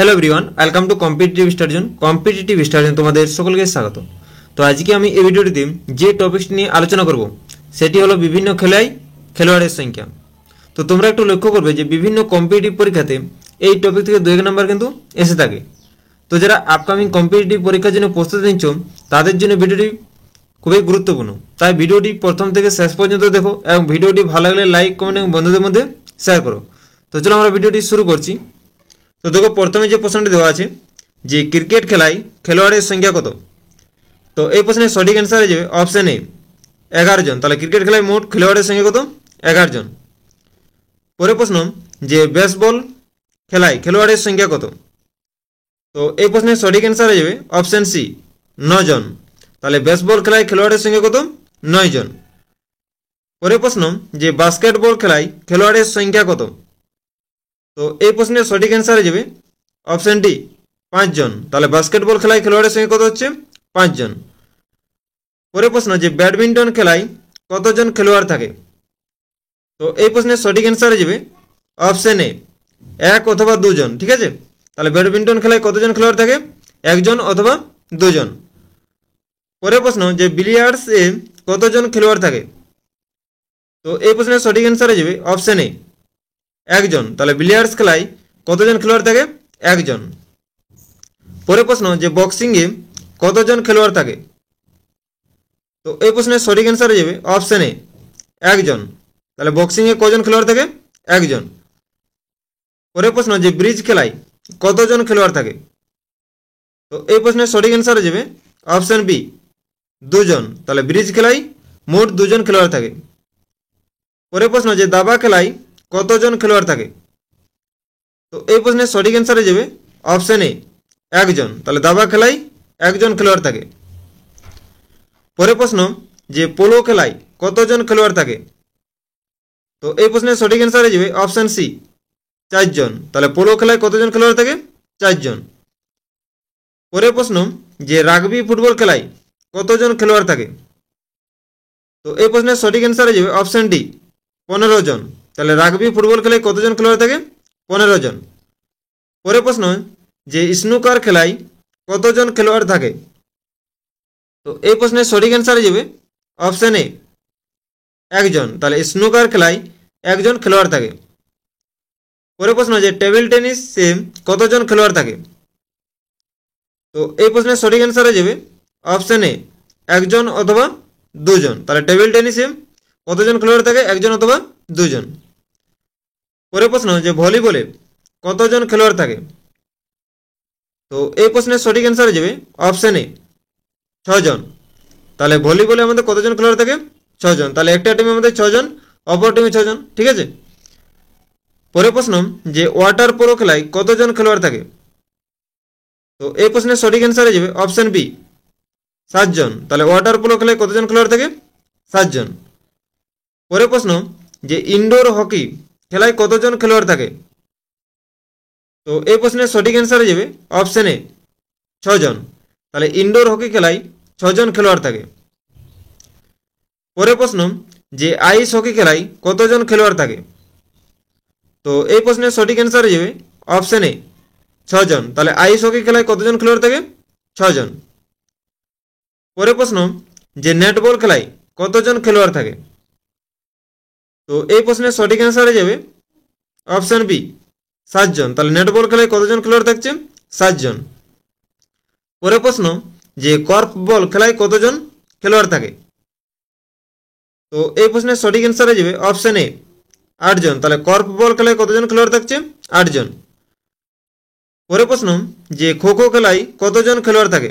Hello everyone, welcome to competitive studyzone. Competitive studyzone তোমাদের সকলকে স্বাগত। তো আজকে আমি এই ভিডিওটিতে যে টপিকটি নিয়ে আলোচনা করব সেটি হলো বিভিন্ন খেলায় খেলোয়াড়ের সংখ্যা। তো তোমরা একটু লক্ষ্য করবে যে বিভিন্ন কম্পিটিটিভ পরীক্ষাতে এই টপিক থেকে 2 নম্বর কিন্তু এসে থাকে। তো যারা আপকামিং কম্পিটিটিভ পরীক্ষার জন্য প্রস্তুতি নিচ্ছ তাদের জন্য ভিডিওটি খুবই গুরুত্বপূর্ণ, তাই ভিডিওটি প্রথম থেকে শেষ পর্যন্ত দেখো এবং ভিডিওটি ভালো লাগলে লাইক, কমেন্ট এবং বন্ধুদের মধ্যে শেয়ার করো। তো চলো আমরা ভিডিওটি শুরু করছি। তো দেখো প্রথমে যে প্রশ্নটি দেওয়া আছে যে ক্রিকেট খেলায় খেলোয়াড়ের সংখ্যা কত। তো এই প্রশ্নের সঠিক অ্যান্সার হয়ে যাবে অপশন এ 11 জন। তাহলে ক্রিকেট খেলায় মোট খেলোয়াড়ের সংখ্যা কত? 11 জন। পরের প্রশ্ন যে বেসবল খেলায় খেলোয়াড়ের সংখ্যা কত। তো এই প্রশ্নের সঠিক অ্যান্সার হয়ে যাবে অপশন সি 9 জন। তাহলে বেসবল খেলায় খেলোয়াড়ের সংখ্যা কত? 9 জন। পরের প্রশ্ন যে বাস্কেটবল খেলায় খেলোয়াড়ের সংখ্যা কত। তো এই প্রশ্নের সঠিক অ্যান্সার হয়ে যাবে অপশন ডি 5 জন। তাহলে বাস্কেটবল খেলায় খেলোয়াড়ের সংখ্যা কত হচ্ছে? 5 জন। পরের প্রশ্ন যে ব্যাডমিন্টন খেলায় কতজন খেলোয়াড় থাকে। তো এই প্রশ্নের সঠিক অ্যান্সার হয়ে যাবে অপশন এ 1 অথবা 2 জন। ঠিক আছে, তাহলে ব্যাডমিন্টন খেলায় কতজন খেলোয়াড় থাকে? 1 জন অথবা 2 জন। পরের প্রশ্ন যে বিলিয়ার্ডস এ কতজন খেলোয়াড় থাকে। তো এই প্রশ্নের সঠিক অ্যান্সার হয়ে যাবে অপশন এ 1 জন। তাহলে বিলিয়ার্ডস খেলায় কতজন খেলোয়াড় থাকে? 1 জন। পরের প্রশ্ন যে বক্সিংয়ে কতজন খেলোয়াড় থাকে। তো এই প্রশ্নের সঠিক অ্যান্সার হয়ে যাবে অপশন এ 1 জন। তাহলে বক্সিংয়ে কজন খেলোয়াড় থাকে? 1 জন। পরের প্রশ্ন যে ব্রিজ খেলায় কতজন খেলোয়াড় থাকে। তো এই প্রশ্নের সঠিক অ্যান্সার হয়ে যাবে অপশন বি 2 জন। তাহলে ব্রিজ খেলায় মোট 2 জন খেলোয়াড় থাকে। পরের প্রশ্ন যে দাবা খেলায় কতজন খেলোয়াড় থাকে। তো এই প্রশ্নের সঠিক অ্যান্সার হয়ে যাবে অপশন এ 1 জন। তাহলে দাবা খেলায় 1 জন খেলোয়াড় থাকে। পরের প্রশ্ন যে পোলো খেলায় কতজন খেলোয়াড় থাকে। তো এই প্রশ্নের সঠিক অ্যান্সার হয়ে যাবে অপশন সি 4 জন। তাহলে পোলো খেলায় কতজন খেলোয়াড় থাকে? 4 জন। পরের প্রশ্ন যে রাগবি ফুটবল খেলায় কতজন খেলোয়াড় থাকে। তো এই প্রশ্নের সঠিক অ্যান্সার হয়ে যাবে অপশন ডি 15 জন। তাহলে রাগবি ফুটবল খেলায় কতজন খেলোয়াড় থাকে? 15 জন। পরের প্রশ্ন যে স্নুকার খেলায় কতজন খেলোয়াড় থাকে। তো এই প্রশ্নের সঠিক অ্যান্সার হয়ে যাবে অপশন এ 1 জন। তাহলে স্নুকার খেলায় 1 জন খেলোয়াড় থাকে। পরের প্রশ্ন যে টেবিল টেনিসে কতজন খেলোয়াড় থাকে। তো এই প্রশ্নের সঠিক অ্যান্সার হয়ে যাবে অপশন এ 1 জন অথবা 2 জন। তাহলে টেবিল টেনিসে কতজন খেলোয়াড় থাকে? 1 জন অথবা 2 জন। পরের প্রশ্ন যে ভলিবলে কতজন খেলোয়াড় থাকে। তো এই প্রশ্নের সঠিক অ্যান্সার হয়ে যাবে অপশন এ 6 জন। তাহলে ভলিবলে আমাদের কতজন খেলোয়াড় থাকে? 6 জন। তাহলে একটা টিমে আমাদের 6 জন, অপর টিমে 6 জন। ঠিক আছে। পরের প্রশ্ন যে ওয়াটার পোলো খেলায় কতজন খেলোয়াড় থাকে। তো এই প্রশ্নের সঠিক অ্যান্সার হয়ে যাবে অপশন বি 7 জন। তাহলে ওয়াটার পোলো খেলায় কতজন খেলোয়াড় থাকে? 7 জন। পরের প্রশ্ন যে ইনডোর হকি খেলায় কতজন খেলোয়াড় থাকে। তো এই প্রশ্নের সঠিক অ্যান্সার হয়ে যাবে অপশন এ 6 জন। তাহলে ইনডোর হকি খেলায় 6 জন খেলোয়াড় থাকে। পরের প্রশ্ন যে আইস হকি খেলায় কতজন খেলোয়াড় থাকে। তো এই প্রশ্নের সঠিক অ্যান্সার হয়ে যাবে অপশন এ 6 জন। তাহলে আইস হকি খেলায় কতজন খেলোয়াড় থাকে? 6 জন। পরের প্রশ্ন যে নেটবল খেলায় কতজন খেলোয়াড় থাকে। তো এই প্রশ্নের সঠিক অ্যান্সার হয়ে যাবে অপশন বি 7 জন। তাহলে নেটবল খেলায় কতজন খেলোয়াড় থাকছে? 7 জন। পরের প্রশ্ন যে কর্ফ বল খেলায় কতজন খেলোয়াড় থাকে। তো এই প্রশ্নের সঠিক অ্যান্সার হয়ে যাবে অপশন এ 8 জন। তাহলে কর্ফ বল খেলায় কতজন খেলোয়াড় থাকছে? 8 জন। পরের প্রশ্ন যে খো খো খেলায় কতজন খেলোয়াড় থাকে।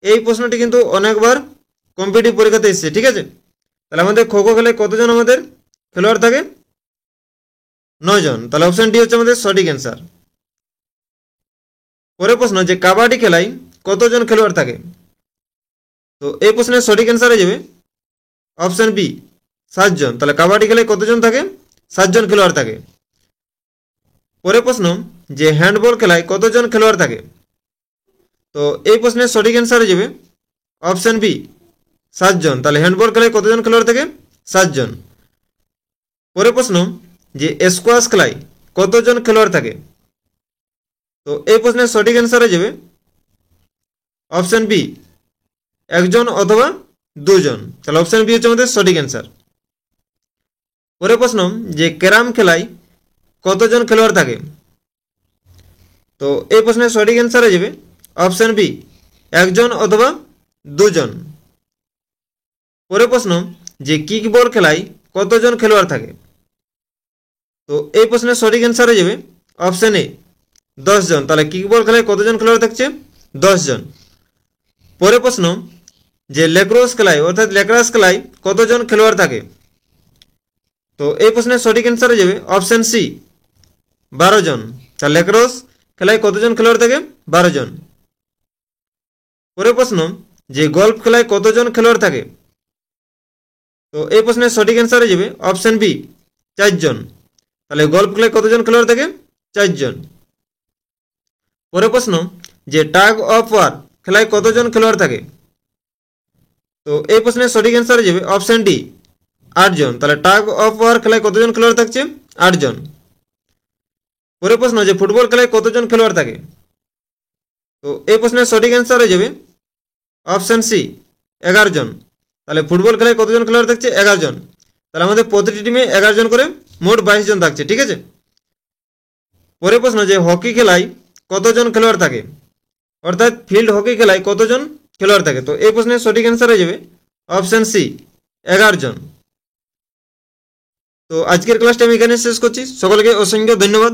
এই প্রশ্নটি কিন্তু অনেকবার কম্পিটিটিভ পরীক্ষাতে এসেছে। ঠিক আছে, তাহলে আমাদের খো খো খেলায় কতজন আমাদের খেলোয়াড় থাকে? 9 জন। তাহলে অপশন ডি হচ্ছে আমাদের সঠিক অ্যান্সার। পরের প্রশ্ন যে কাবাডি খেলায় কতজন খেলোয়াড় থাকে। তো এই প্রশ্নের সঠিক অ্যান্সার হয়ে যাবে অপশন বি 7 জন। তাহলে কাবাডি খেলায় কতজন থাকে? 7 জন খেলোয়াড় থাকে। পরের প্রশ্ন যে হ্যান্ডবল খেলায় কতজন খেলোয়াড় থাকে। তো এই প্রশ্নের সঠিক অ্যান্সার হয়ে যাবে অপশন বি 7 জন। তাহলে হ্যান্ডবল খেলায় কতজন খেলোয়াড় থাকে? 7 জন। পরের প্রশ্ন যে স্কোয়াশ খেলায় কতজন খেলোয়াড় থাকে। তো এই প্রশ্নের সঠিক অ্যান্সার হয়ে যাবে অপশন বি, একজন অথবা দুজন। তাহলে অপশন বি হচ্ছে আমাদের সঠিক অ্যান্সার। পরের প্রশ্ন, যে ক্যারাম খেলায় কতজন খেলোয়াড় থাকে? তো এই প্রশ্নের সঠিক অ্যান্সার হয়ে যাবে অপশন বি, একজন অথবা দুজন। পরের প্রশ্ন, যে কিক বল খেলায় কতজন খেলোয়াড় থাকে? তো এই প্রশ্নের সঠিক অ্যান্সার হয়ে যাবে অপশন এ, 10 জন। তাহলে কিক বল খেলায় কতজন খেলোয়াড় থাকছে? 10 জন। পরের প্রশ্ন, যে ল্যাক্রোস খেলায় অর্থাৎ ল্যাক্রাস খেলায় কতজন খেলোয়াড় থাকে? তো এই প্রশ্নের সঠিক অ্যান্সার হয়ে যাবে অপশন সি, 12 জন। তাহলে ল্যাক্রোস খেলায় কতজন খেলোয়াড় থাকে? 12 জন। পরের প্রশ্ন, যে গল্ফ খেলায় কতজন খেলোয়াড় থাকে? তো এই প্রশ্নের সঠিক অ্যান্সার হয়ে যাবে অপশন বি, 4 জন। তাহলে গল্ফ খেলায় কতজন খেলোয়াড় থাকে? 4 জন। পরের প্রশ্ন, যে টাগ অফ ওয়ার খেলায় কতজন খেলোয়াড় থাকে? তো এই প্রশ্নের সঠিক অ্যান্সার হয়ে যাবে অপশন ডি, 8 জন। তাহলে টাগ অফ ওয়ার খেলায় কতজন খেলোয়াড় থাকছে? 8 জন। পরের প্রশ্ন, যে ফুটবল খেলায় কতজন খেলোয়াড় থাকে? তো এই প্রশ্নের সঠিক অ্যান্সার হয়ে যাবে অপশন সি, 11 জন। তাহলে ফুটবল খেলায় কতজন খেলোয়াড় থাকছে? 11 জন। তাহলে আমাদের প্রতিটি টিমে 11 জন করে মোট 22 জন থাকছে, ঠিক আছে। পরের প্রশ্ন, যে হকি খেলায় কতজন খেলোয়াড় থাকে? অর্থাৎ ফিল্ড হকি খেলায় কতজন খেলোয়াড় থাকে? তো এই প্রশ্নের সঠিক অ্যান্সার হয়ে যাবে অপশন সি, 11 জন। তো আজকের ক্লাসটা আমি এখানে শেষ করছি। সকলকে অসংখ্য ধন্যবাদ।